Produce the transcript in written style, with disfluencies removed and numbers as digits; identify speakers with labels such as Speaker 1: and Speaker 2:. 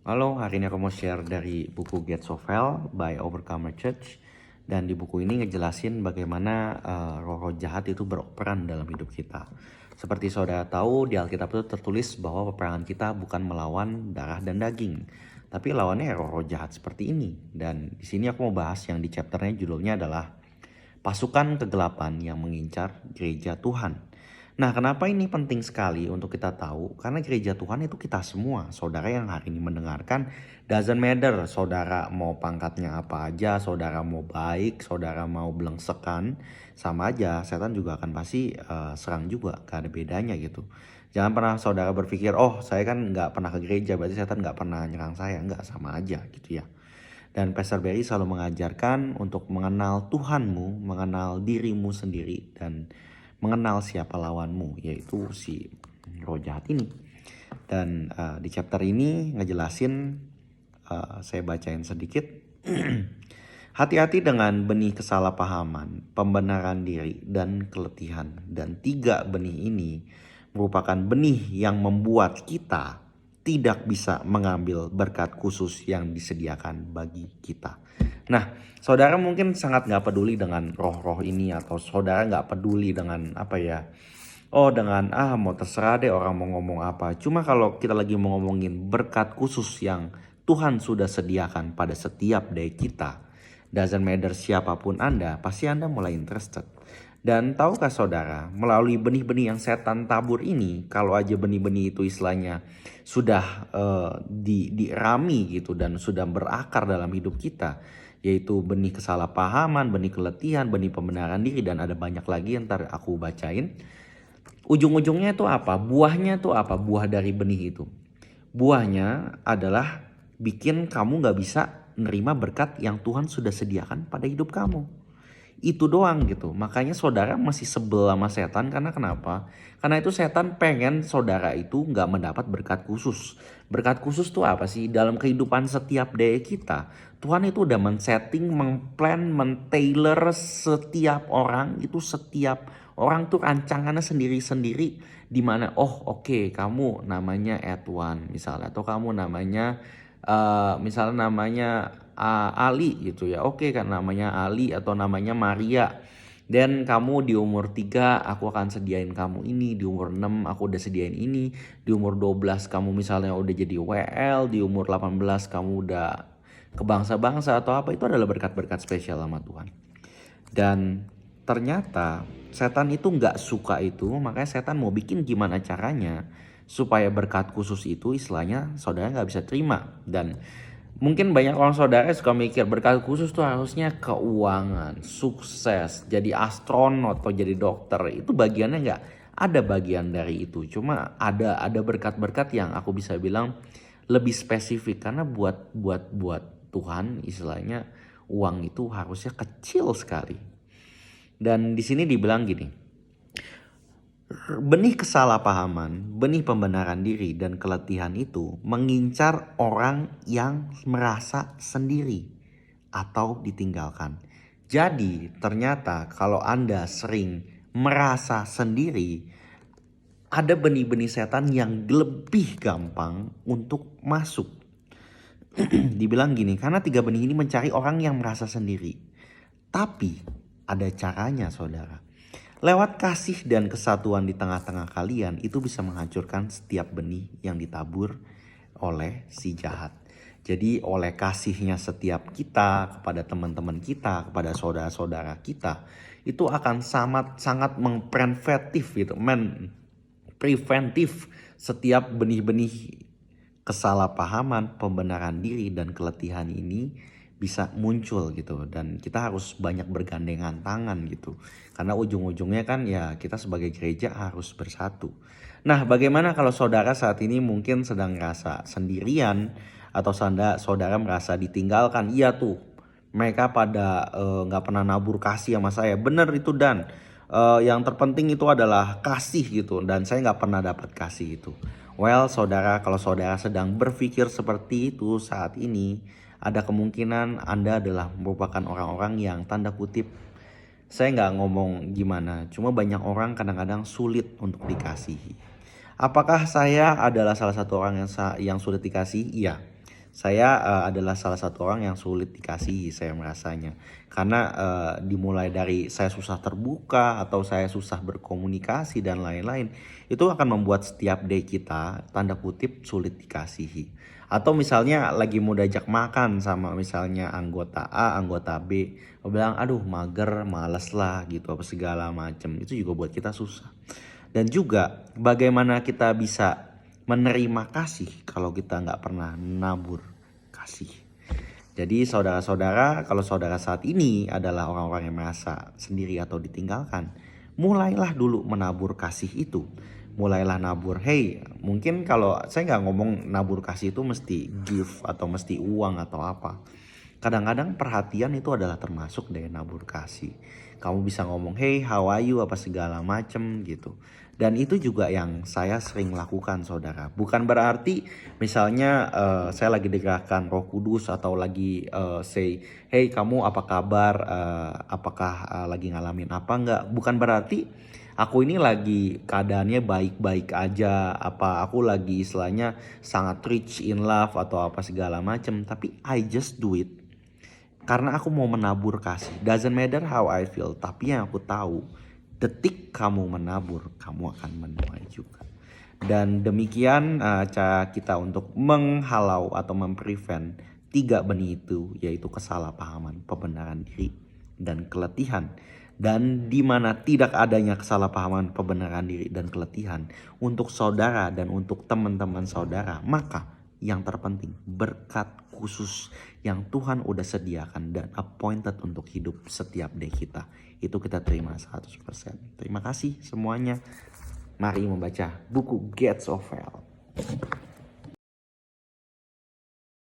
Speaker 1: Halo, hari ini aku mau share dari buku Gates of Hell by Overcomer Church. Dan di buku ini ngejelasin bagaimana roh-roh jahat itu beroperan dalam hidup kita. Seperti saudara tahu, di Alkitab itu tertulis bahwa peperangan kita bukan melawan darah dan daging, tapi lawannya roh-roh jahat seperti ini. Dan di sini aku mau bahas yang di chapternya judulnya adalah Pasukan Kegelapan yang Mengincar Gereja Tuhan. Nah, kenapa ini penting sekali untuk kita tahu? Karena gereja Tuhan itu kita semua. Saudara yang hari ini mendengarkan, doesn't matter. Saudara mau pangkatnya apa aja, saudara mau baik, saudara mau belengsekan, sama aja. Setan juga akan pasti serang juga, gak ada bedanya gitu. Jangan pernah saudara berpikir, oh saya kan gak pernah ke gereja, berarti setan gak pernah nyerang saya. Enggak, sama aja gitu ya. Dan Pastor Barry selalu mengajarkan untuk mengenal Tuhanmu, mengenal dirimu sendiri, dan mengenal siapa lawanmu, yaitu si roh jahat ini. Dan di chapter ini ngejelasin, saya bacain sedikit. Hati-hati dengan benih kesalahpahaman, pembenaran diri, dan keletihan. Dan 3 benih ini merupakan benih yang membuat kita tidak bisa mengambil berkat khusus yang disediakan bagi kita. Nah, saudara mungkin sangat gak peduli dengan roh-roh ini, atau saudara gak peduli dengan dengan mau terserah deh orang mau ngomong apa. Cuma kalau kita lagi mau ngomongin berkat khusus yang Tuhan sudah sediakan pada setiap dari kita, doesn't matter siapapun Anda, pasti Anda mulai interested. Dan tahukah saudara, melalui benih-benih yang setan tabur ini, kalau aja benih-benih itu istilahnya sudah dirami gitu dan sudah berakar dalam hidup kita, yaitu benih kesalahpahaman, benih keletihan, benih pembenaran diri, dan ada banyak lagi yang ntar aku bacain. Ujung-ujungnya itu apa? Buahnya itu apa? Buah dari benih itu. Buahnya adalah bikin kamu gak bisa nerima berkat yang Tuhan sudah sediakan pada hidup kamu. Itu doang gitu. Makanya saudara masih sebel sama setan. Karena kenapa? Karena itu setan pengen saudara itu gak mendapat berkat khusus. Berkat khusus tuh apa sih? Dalam kehidupan setiap day kita, Tuhan itu udah men-setting, meng-plan, men-tailor setiap orang. Itu setiap orang tuh rancangannya sendiri-sendiri. Dimana oke, kamu namanya Edwan misalnya. Atau kamu namanya misalnya namanya Ali gitu ya. Oke kan namanya Ali atau namanya Maria. Dan kamu di umur 3 aku akan sediain kamu ini, di umur 6 aku udah sediain ini, di umur 12 kamu misalnya udah jadi WL, di umur 18 kamu udah ke bangsa-bangsa atau apa. Itu adalah berkat-berkat spesial sama Tuhan. Dan ternyata setan itu gak suka itu, makanya setan mau bikin gimana caranya supaya berkat khusus itu istilahnya saudara gak bisa terima. Dan mungkin banyak orang saudara suka mikir berkat khusus tuh harusnya keuangan, sukses, jadi astronot atau jadi dokter. Itu bagiannya gak ada bagian dari itu. Cuma ada berkat-berkat yang aku bisa bilang lebih spesifik. Karena buat Tuhan istilahnya uang itu harusnya kecil sekali. Dan di sini dibilang gini, benih kesalahpahaman, benih pembenaran diri dan keletihan itu mengincar orang yang merasa sendiri atau ditinggalkan. Jadi ternyata kalau Anda sering merasa sendiri, ada benih-benih setan yang lebih gampang untuk masuk. Dibilang gini, karena 3 benih ini mencari orang yang merasa sendiri. Tapi ada caranya saudara. Lewat kasih dan kesatuan di tengah-tengah kalian, itu bisa menghancurkan setiap benih yang ditabur oleh si jahat. Jadi oleh kasihnya setiap kita kepada teman-teman kita, kepada saudara-saudara kita, itu akan sangat mempreventif gitu, preventif setiap benih-benih kesalahpahaman, pembenaran diri dan keletihan ini bisa muncul gitu. Dan kita harus banyak bergandengan tangan gitu. Karena ujung-ujungnya kan ya kita sebagai gereja harus bersatu. Nah, bagaimana kalau saudara saat ini mungkin sedang ngerasa sendirian atau saudara merasa ditinggalkan? Iya tuh, mereka pada gak pernah nabur kasih sama saya. Bener itu Dan. Yang terpenting itu adalah kasih gitu. Dan saya gak pernah dapat kasih itu. Well saudara, kalau saudara sedang berpikir seperti itu saat ini, ada kemungkinan Anda adalah merupakan orang-orang yang tanda kutip, saya gak ngomong gimana, cuma banyak orang kadang-kadang sulit untuk dikasihi. Apakah saya adalah salah satu orang yang sulit dikasihi? Iya. Saya adalah salah satu orang yang sulit dikasihi, saya merasanya. Karena dimulai dari saya susah terbuka atau saya susah berkomunikasi dan lain-lain, itu akan membuat setiap day kita tanda kutip sulit dikasihi. Atau misalnya lagi mau diajak makan sama misalnya anggota A, anggota B, bilang aduh mager, males lah gitu apa segala macem. Itu juga buat kita susah. Dan juga bagaimana kita bisa menerima kasih kalau kita nggak pernah nabur kasih. Jadi saudara-saudara, kalau saudara saat ini adalah orang-orang yang merasa sendiri atau ditinggalkan, mulailah dulu menabur kasih itu. Mulailah nabur, hey mungkin kalau saya nggak ngomong nabur kasih itu mesti gift atau mesti uang atau apa. Kadang-kadang perhatian itu adalah termasuk dari nabur kasih. Kamu bisa ngomong, hey how are you apa segala macem gitu. Dan itu juga yang saya sering lakukan saudara. Bukan berarti misalnya saya lagi digerakkan Roh Kudus atau lagi say, hey kamu apa kabar, apakah lagi ngalamin apa enggak. Bukan berarti aku ini lagi keadaannya baik-baik aja, apa aku lagi istilahnya sangat rich in love atau apa segala macem. Tapi I just do it karena aku mau menabur kasih. Doesn't matter how I feel, tapi yang aku tahu, detik kamu menabur, kamu akan menuai juga. Dan demikian cara kita untuk menghalau atau memprevent 3 benih itu, yaitu kesalahpahaman, pembenaran diri, dan keletihan. Dan di mana tidak adanya kesalahpahaman, pembenaran diri, dan keletihan untuk saudara dan untuk teman-teman saudara, maka yang terpenting berkat khusus yang Tuhan udah sediakan dan appointed untuk hidup setiap day kita, itu kita terima 100%. Terima kasih semuanya. Mari membaca buku Gates of Hell.